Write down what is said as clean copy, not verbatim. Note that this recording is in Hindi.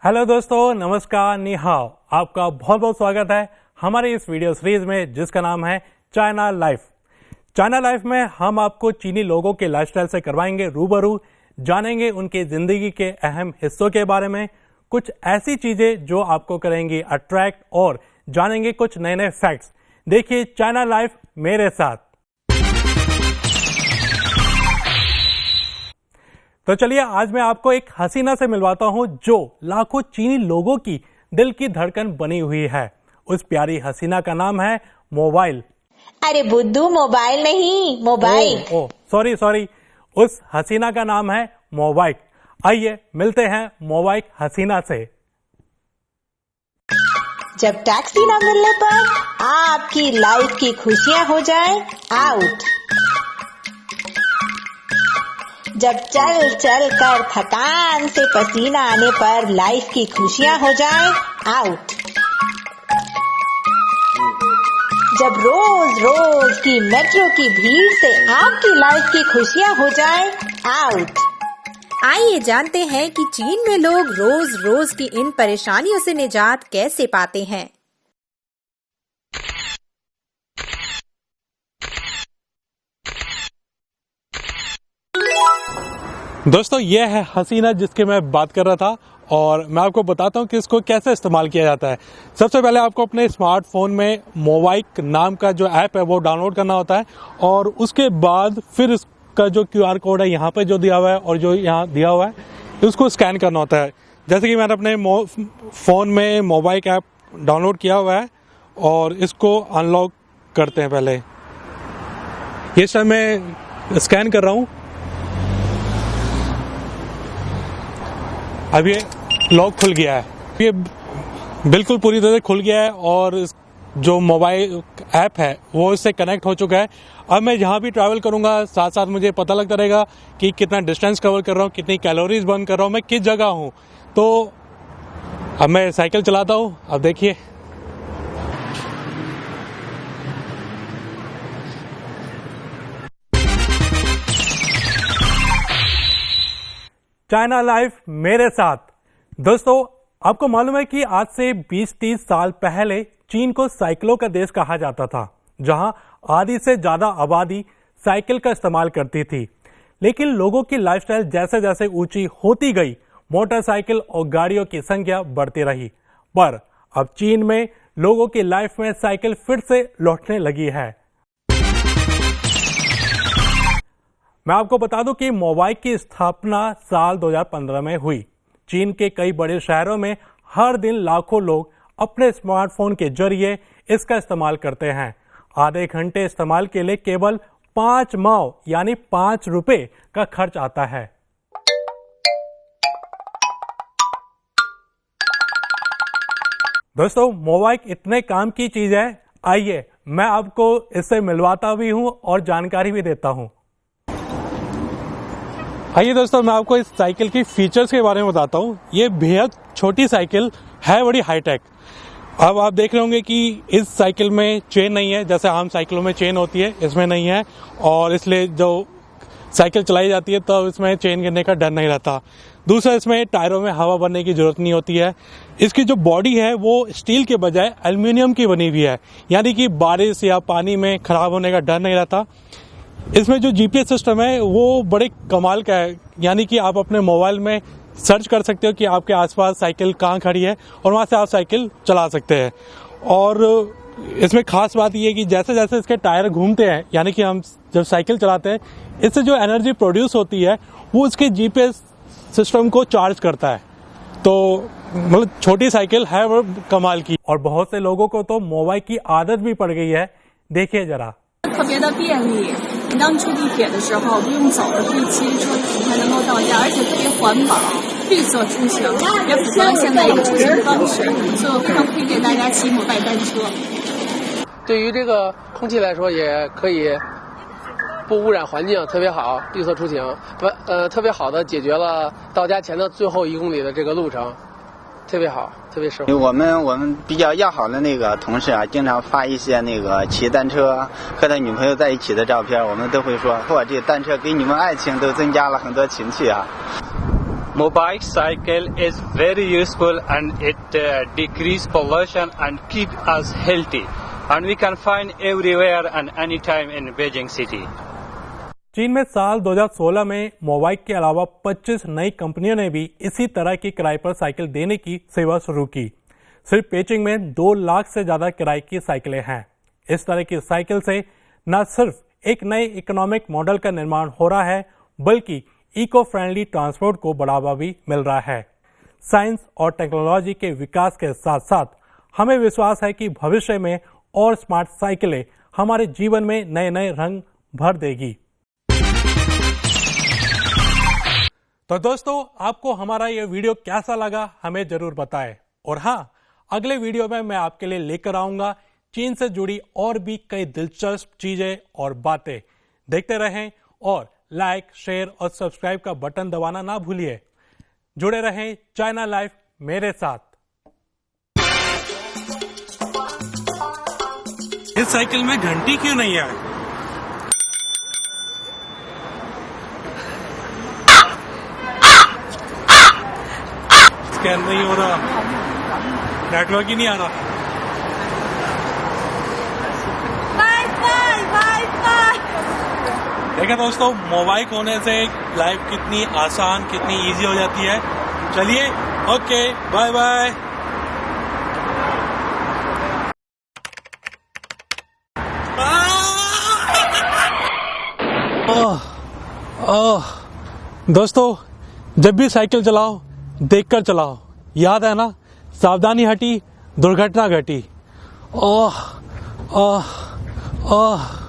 हेलो दोस्तों, नमस्कार, नी हाओ। आपका बहुत बहुत स्वागत है हमारे इस वीडियो सीरीज में जिसका नाम है चाइना लाइफ। चाइना लाइफ में हम आपको चीनी लोगों के लाइफस्टाइल से करवाएंगे रूबरू, जानेंगे उनके जिंदगी के अहम हिस्सों के बारे में, कुछ ऐसी चीजें जो आपको करेंगी अट्रैक्ट, और जानेंगे कुछ नए नए फैक्ट्स। देखिए चाइना लाइफ मेरे साथ। तो चलिए आज मैं आपको एक हसीना से मिलवाता हूं जो लाखों चीनी लोगों की दिल की धड़कन बनी हुई है। उस प्यारी हसीना का नाम है मोबाइल। अरे बुद्धू, मोबाइल नहीं, मोबाइल। सॉरी, उस हसीना का नाम है मोबाइल। आइए मिलते हैं मोबाइल हसीना से। जब टैक्सी ना मिलने पर आपकी लाइफ की खुशियां हो जाए आउट। जब चल चल कर थकान से पसीना आने पर लाइफ की खुशियां हो जाए आउट। जब रोज रोज की मेट्रो की भीड़ से आपकी लाइफ की खुशियां हो जाए आउट। आइए जानते हैं कि चीन में लोग रोज रोज की इन परेशानियों से निजात कैसे पाते हैं। दोस्तों ये है हसीना जिसकी मैं बात कर रहा था, और मैं आपको बताता हूँ कि इसको कैसे इस्तेमाल किया जाता है। सबसे पहले आपको अपने स्मार्टफोन में मोबाइल नाम का जो ऐप है वो डाउनलोड करना होता है, और उसके बाद फिर इसका जो QR कोड है यहाँ पे जो दिया हुआ है और जो यहाँ दिया हुआ है उसको स्कैन करना होता है। जैसे कि मैंने अपने फ़ोन में मोबाइल ऐप डाउनलोड किया हुआ है और इसको अनलॉक करते हैं। पहले ये सब मैं स्कैन कर रहा हूँ। अब ये लॉक खुल गया है, ये बिल्कुल पूरी तरह से खुल गया है और जो मोबाइल ऐप है वो इससे कनेक्ट हो चुका है। अब मैं जहाँ भी ट्रैवल करूँगा साथ साथ मुझे पता लगता रहेगा कि कितना डिस्टेंस कवर कर रहा हूँ, कितनी कैलोरीज बर्न कर रहा हूँ, मैं किस जगह हूँ। तो अब मैं साइकिल चलाता हूँ। अब देखिए चाइना लाइफ मेरे साथ। दोस्तों आपको मालूम है कि आज से 20-30 साल पहले चीन को साइकिलों का देश कहा जाता था, जहां आधी से ज्यादा आबादी साइकिल का इस्तेमाल करती थी। लेकिन लोगों की लाइफस्टाइल जैसे जैसे ऊंची होती गई, मोटरसाइकिल और गाड़ियों की संख्या बढ़ती रही। पर अब चीन में लोगों की लाइफ में साइकिल फिर से लौटने लगी है। मैं आपको बता दूं कि मोबाइल की स्थापना साल 2015 में हुई। चीन के कई बड़े शहरों में हर दिन लाखों लोग अपने स्मार्टफोन के जरिए इसका इस्तेमाल करते हैं। आधे घंटे इस्तेमाल के लिए केवल 5 माओ यानी 5 रुपए का खर्च आता है। दोस्तों मोबाइल इतने काम की चीज है, आइए मैं आपको इससे मिलवाता भी हूं और जानकारी भी देता हूं। आइए दोस्तों मैं आपको इस साइकिल की फीचर्स के बारे में बताता हूँ। ये बेहद छोटी साइकिल है, बड़ी हाईटेक। अब आप देख रहे होंगे कि इस साइकिल में चेन नहीं है, जैसे आम साइकिलों में चेन होती है, इसमें नहीं है, और इसलिए जो साइकिल चलाई जाती है तो इसमें चेन गिरने का डर नहीं रहता। दूसरा, इसमें टायरों में हवा भरने की जरूरत नहीं होती है। इसकी जो बॉडी है वो स्टील के बजाय एल्युमिनियम की बनी हुई है, यानी कि बारिश या पानी में खराब होने का डर नहीं रहता। इसमें जो GPS सिस्टम है वो बड़े कमाल का है, यानी कि आप अपने मोबाइल में सर्च कर सकते हो कि आपके आसपास साइकिल कहाँ खड़ी है और वहाँ से आप साइकिल चला सकते हैं। और इसमें खास बात ये है कि जैसे जैसे इसके टायर घूमते हैं, यानी कि हम जब साइकिल चलाते हैं, इससे जो एनर्जी प्रोड्यूस होती है वो उसके GPS सिस्टम को चार्ज करता है। तो मतलब छोटी साइकिल है वो कमाल की, और बहुत से लोगों को तो मोबाइल की आदत भी पड़ गई है। देखिए जरा। 特别的便利，你当出地铁的时候不用走了，可以骑车很快能够到家，而且特别环保，绿色出行，也符合现在一个出行方式，所以我非常推荐大家骑摩拜单车。对于这个空气来说，也可以不污染环境，特别好，绿色出行，特别好的解决了到家前的最后1公里的这个路程。特别好，特别适合。我们比较要好的那个同事啊，经常发一些那个骑单车和他女朋友在一起的照片，我们都会说，嚯，这单车给你们爱情都增加了很多情趣啊。Mobile cycle is very useful and it decrease pollution and keep us healthy. And we can find everywhere and anytime in Beijing city. चीन में साल 2016 में मोबाइक के अलावा 25 नई कंपनियों ने भी इसी तरह की किराए पर साइकिल देने की सेवा शुरू की। सिर्फ पेचिंग में 2 लाख से ज्यादा किराए की साइकिलें हैं। इस तरह की साइकिल से न सिर्फ एक नए इकोनॉमिक मॉडल का निर्माण हो रहा है, बल्कि इको फ्रेंडली ट्रांसपोर्ट को बढ़ावा भी मिल रहा है। साइंस और टेक्नोलॉजी के विकास के साथ साथ हमें विश्वास है कि भविष्य में और स्मार्ट साइकिलें हमारे जीवन में नए नए रंग भर देगी। तो दोस्तों, आपको हमारा ये वीडियो कैसा लगा हमें जरूर बताएं। और हाँ, अगले वीडियो में मैं आपके लिए लेकर आऊंगा चीन से जुड़ी और भी कई दिलचस्प चीजें और बातें। देखते रहें और लाइक, शेयर और सब्सक्राइब का बटन दबाना ना भूलिए। जुड़े रहें चाइना लाइफ मेरे साथ। इस साइकिल में घंटी क्यों नहीं है? स्कैन नहीं हो रहा, नेटवर्क ही नहीं आ रहा। देखिए दोस्तों, मोबाइल होने से लाइफ कितनी आसान, कितनी इजी हो जाती है। चलिए, ओके, बाय बाय। दोस्तों, जब भी साइकिल चलाओ देखकर चलाओ। याद है ना, सावधानी हटी दुर्घटना घटी। ओह ओह ओह।